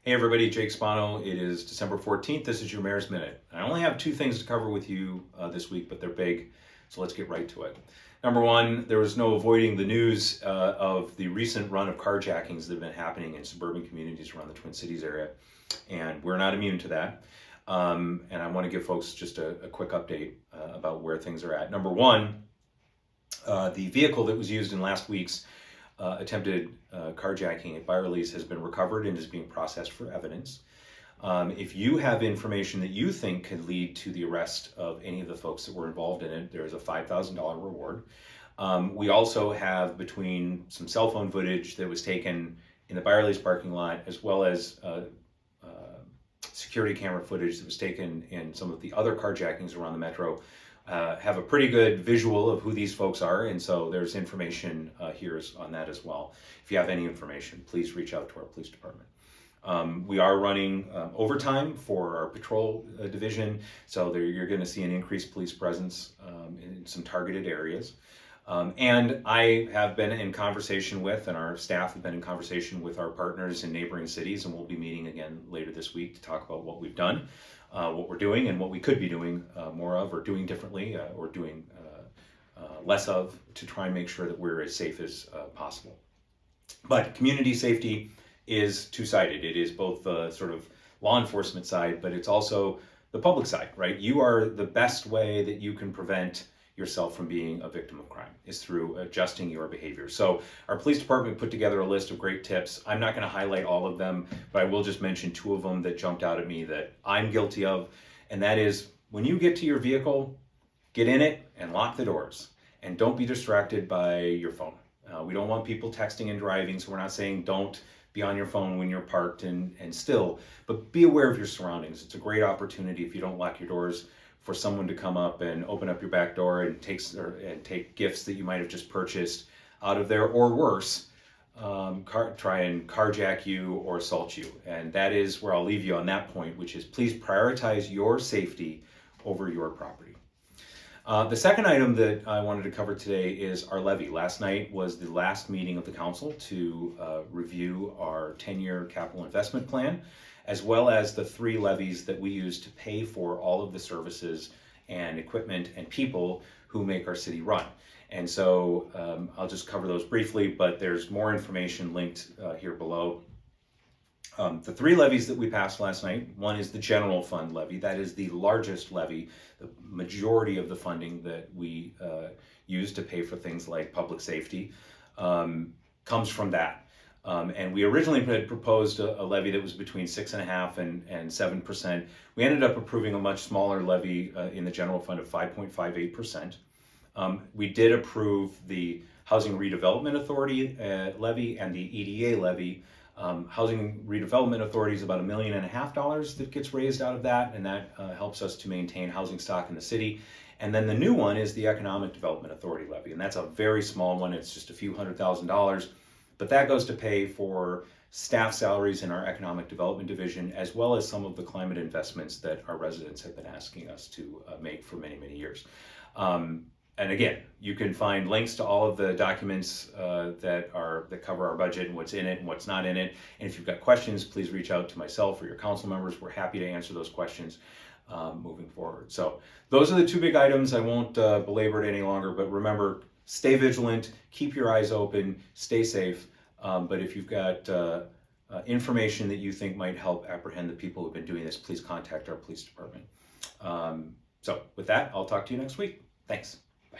Hey everybody, Jake Spano. It is December 14th. This is your Mayor's Minute. I only have two things to cover with you this week, but they're big, so let's get right to it. Number one, there was no avoiding the news of the recent run of carjackings that have been happening in suburban communities around the Twin Cities area, and we're not immune to that. And I want to give folks just a quick update about where things are at. Number one, the vehicle that was used in last week's attempted carjacking at Byerly's has been recovered and is being processed for evidence. If you have information that you think could lead to the arrest of any of the folks that were involved in it, there is a $5,000 reward. We also have, between some cell phone footage that was taken in the Byerly's parking lot, as well as security camera footage that was taken in some of the other carjackings around the metro, have a pretty good visual of who these folks are, and so there's information here on that as well. If you have any information, please reach out to our police department. We are running overtime for our patrol division, so you're going to see an increased police presence in some targeted areas. And I have been in conversation with, and our staff have been in conversation with our partners in neighboring cities, and we'll be meeting again later this week to talk about what we've done, what we're doing, and what we could be doing more of, or doing differently, or doing less of, to try and make sure that we're as safe as possible. But community safety is two-sided. It is both the sort of law enforcement side, but it's also the public side, right? You are the best way that you can prevent yourself from being a victim of crime is through adjusting your behavior. So our police department put together a list of great tips. I'm not going to highlight all of them, but I will just mention two of them that jumped out at me that I'm guilty of. And that is, when you get to your vehicle, get in it and lock the doors. And don't be distracted by your phone. We don't want people texting and driving, so we're not saying don't be on your phone when you're parked and still, but be aware of your surroundings. It's a great opportunity, if you don't lock your doors, for someone to come up and open up your back door and take gifts that you might have just purchased out of there, or worse, try and carjack you or assault you. And that is where I'll leave you on that point, which is, please prioritize your safety over your property. The second item that I wanted to cover today is our levy. Last night was the last meeting of the council to review our 10-year capital investment plan, as well as the 3 levies that we use to pay for all of the services and equipment and people who make our city run. And so I'll just cover those briefly, but there's more information linked here below. The 3 levies that we passed last night, one is the general fund levy. That is the largest levy. The majority of the funding that we use to pay for things like public safety comes from that. And we originally had proposed a levy that was between 6.5% and 7%. We ended up approving a much smaller levy in the general fund of 5.58%. We did approve the Housing Redevelopment Authority levy and the EDA levy. Housing Redevelopment Authority is about $1.5 million that gets raised out of that, and that helps us to maintain housing stock in the city. And then the new one is the Economic Development Authority levy, and that's a very small one. It's just a few $100,000, but that goes to pay for staff salaries in our Economic Development Division, as well as some of the climate investments that our residents have been asking us to make for many, many years. And again, you can find links to all of the documents that cover our budget and what's in it and what's not in it. And if you've got questions, please reach out to myself or your council members. We're happy to answer those questions moving forward. So those are the 2 big items. I won't belabor it any longer, but remember, stay vigilant, keep your eyes open, stay safe. But if you've got information that you think might help apprehend the people who've been doing this, please contact our police department. So with that, I'll talk to you next week. Thanks. Bye.